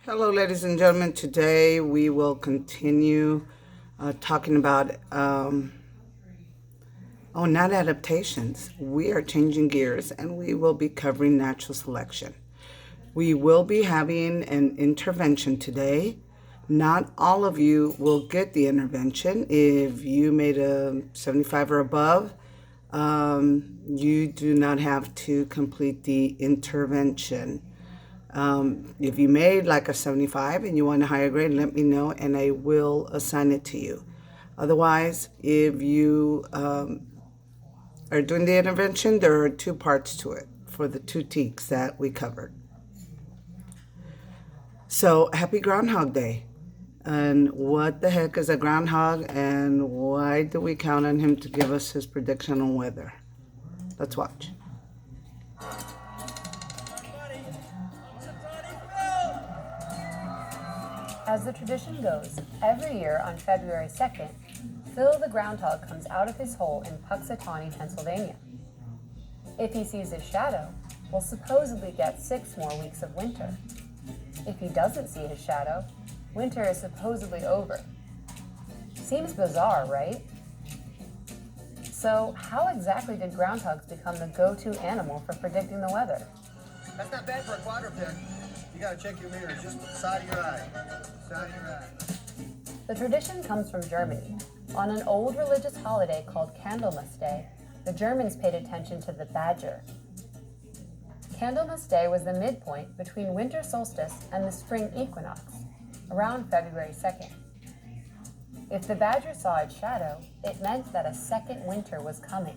Hello, ladies and gentlemen. Today we will continue talking about, not adaptations. We are changing gears and we will be covering natural selection. We will be having an intervention today. Not all of you will get the intervention. If you made a 75 or above, you do not have to complete the intervention. If you made like a 75 and you want a higher grade, let me know and I will assign it to you. Otherwise, if you are doing the intervention, there are two parts to it for the two teaks that we covered. So, happy Groundhog Day. And what the heck is a groundhog and why do we count on him to give us his prediction on weather? Let's watch. As the tradition goes, every year on February 2nd, Phil the groundhog comes out of his hole in Puxatawney, Pennsylvania. If he sees his shadow, we'll supposedly get 6 more weeks of winter. If he doesn't see his shadow, winter is supposedly over. Seems bizarre, right? So, how exactly did groundhogs become the go-to animal for predicting the weather? That's not bad for a quadruped. You gotta check your mirrors, just the side of your eye. Side of your eye. The tradition comes from Germany. On an old religious holiday called Candlemas Day, the Germans paid attention to the badger. Candlemas Day was the midpoint between winter solstice and the spring equinox, around February 2nd. If the badger saw its shadow, it meant that a second winter was coming.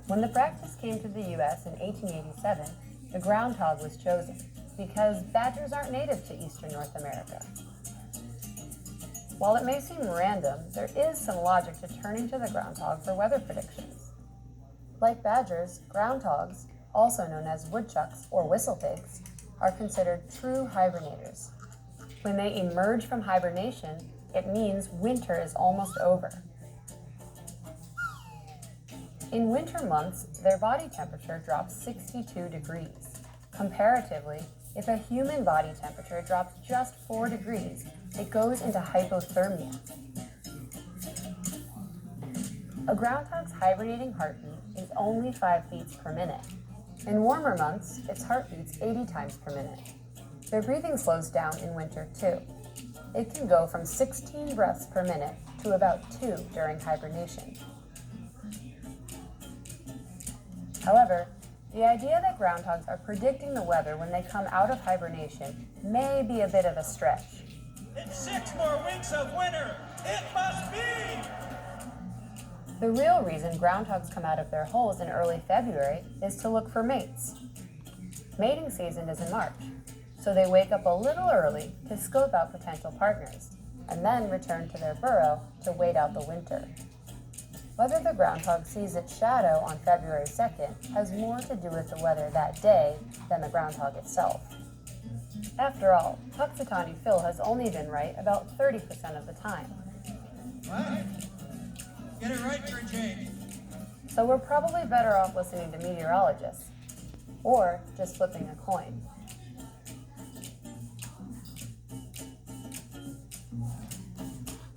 When the practice came to the U.S. in 1887, the groundhog was chosen because badgers aren't native to eastern North America. While it may seem random, there is some logic to turning to the groundhog for weather predictions. Like badgers, groundhogs, also known as woodchucks or whistlepigs, are considered true hibernators. When they emerge from hibernation, it means winter is almost over. In winter months, their body temperature drops 62 degrees. Comparatively, if a human body temperature drops just 4 degrees, it goes into hypothermia. A groundhog's hibernating heartbeat is only 5 beats per minute. In warmer months, its heart beats 80 times per minute. Their breathing slows down in winter too. It can go from 16 breaths per minute to about 2 during hibernation. However, the idea that groundhogs are predicting the weather when they come out of hibernation may be a bit of a stretch. It's 6 more weeks of winter. It must be! The real reason groundhogs come out of their holes in early February is to look for mates. Mating season is in March, so they wake up a little early to scope out potential partners, and then return to their burrow to wait out the winter. Whether the groundhog sees its shadow on February 2nd has more to do with the weather that day than the groundhog itself. After all, Puxatawney Phil has only been right about 30% of the time. What? Get it right for a change. So we're probably better off listening to meteorologists, or just flipping a coin.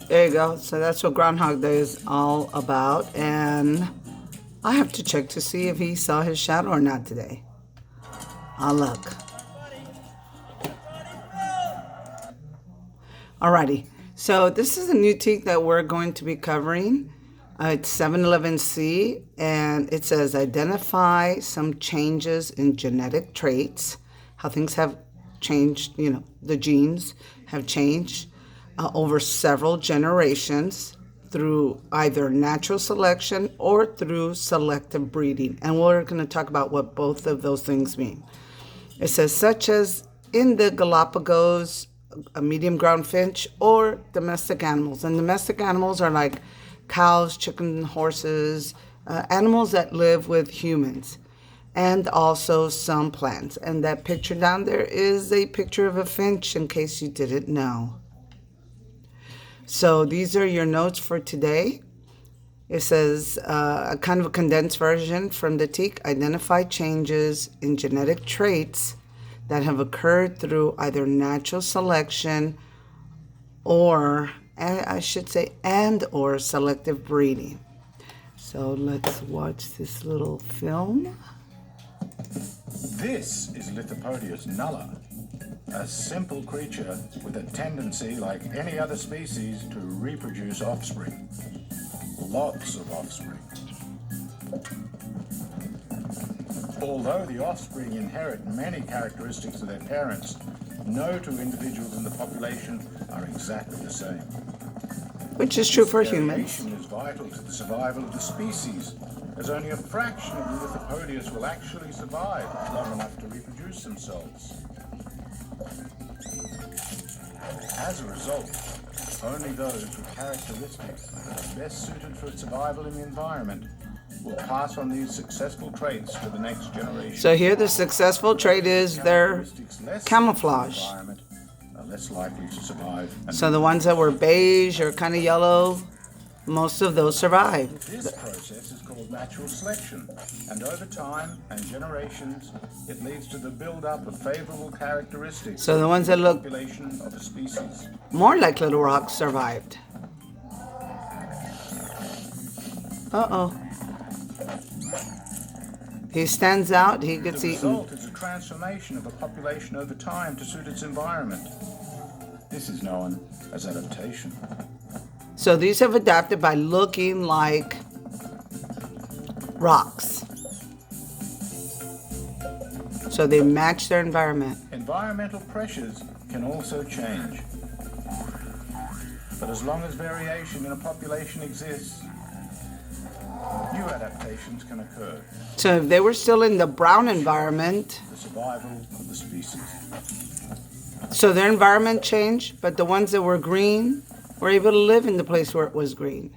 There you go. So that's what Groundhog Day is all about. And I have to check to see if he saw his shadow or not today. I'll look. Alrighty. So this is a new teak that we're going to be covering. It's 711C, and it says identify some changes in genetic traits, how things have changed, the genes have changed over several generations through either natural selection or through selective breeding. And we're going to talk about what both of those things mean. It says, such as in the Galapagos, a medium ground finch, or domestic animals. And domestic animals are like cows, chickens, horses, animals that live with humans, and also some plants. And that picture down there is a picture of a finch, in case you didn't know. So these are your notes for today. It says a kind of a condensed version from the teak. Identify changes in genetic traits that have occurred through either natural selection or, I should say, and or selective breeding. So let's watch this little film. This is Lithopodius nulla, a simple creature with a tendency, like any other species, to reproduce offspring. Lots of offspring. Although the offspring inherit many characteristics of their parents, no two individuals in the population are exactly the same. Which is true for humans. Variation is vital to the survival of the species, as only a fraction of the Lithopodius will actually survive long enough to reproduce themselves. As a result, only those with characteristics that are best suited for survival in the environment will pass on these successful traits to the next generation. So here the successful trait is their Characteristics less camouflage. suited to the environment are less likely to survive. And So the ones that were beige or kind of yellow, most of those survived. this process is called natural selection, and over time and generations, it leads to the build-up of favorable characteristics So the ones that in the look population of a species. more like little rocks survived. Uh-oh. He stands out, he gets The eaten. result is a transformation of a population over time to suit its environment. This is known as adaptation. So these have adapted by looking like rocks. So they match their environment. Environmental pressures can also change. But as long as variation in a population exists, new adaptations can occur. So if they were still in the brown environment, The survival of the species. so their environment changed, but the ones that were green were able to live in the place where it was green.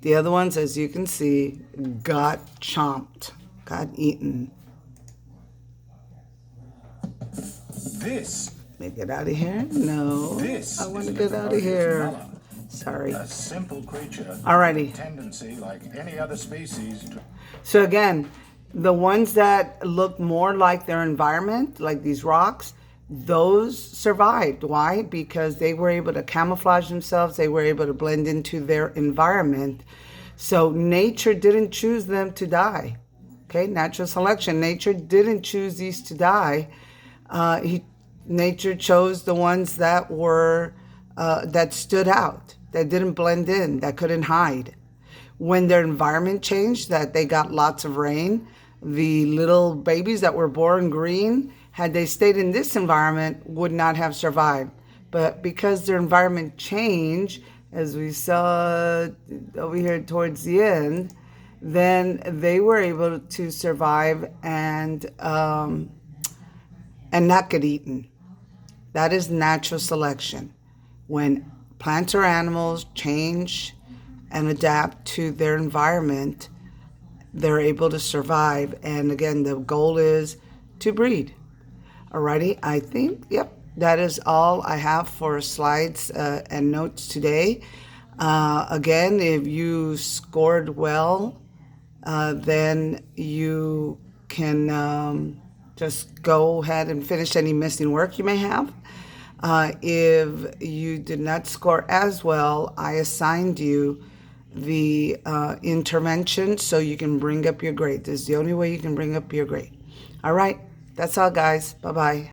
The other ones, as you can see, got chomped, got eaten. This, Let me get out of here. No, this I want to is get out of Lithopodius here. nulla, Sorry. a simple creature Alrighty. with a tendency, like any other species, to So again, the ones that look more like their environment, like these rocks, those survived. Why? Because they were able to camouflage themselves. They were able to blend into their environment. So nature didn't choose them to die. Okay, natural selection. Nature didn't choose these to die. Nature chose the ones that were that stood out, that didn't blend in, that couldn't hide. When their environment changed, that they got lots of rain, the little babies that were born green, had they stayed in this environment, would not have survived. But because their environment changed, as we saw over here towards the end, then they were able to survive and not get eaten. That is natural selection. When plants or animals change and adapt to their environment, they're able to survive. And again, the goal is to breed. Alrighty, I think, yep, that is all I have for slides and notes today. Again, if you scored well, then you can just go ahead and finish any missing work you may have. If you did not score as well, I assigned you the intervention so you can bring up your grade. This is the only way you can bring up your grade. All right, that's all, guys. Bye-bye.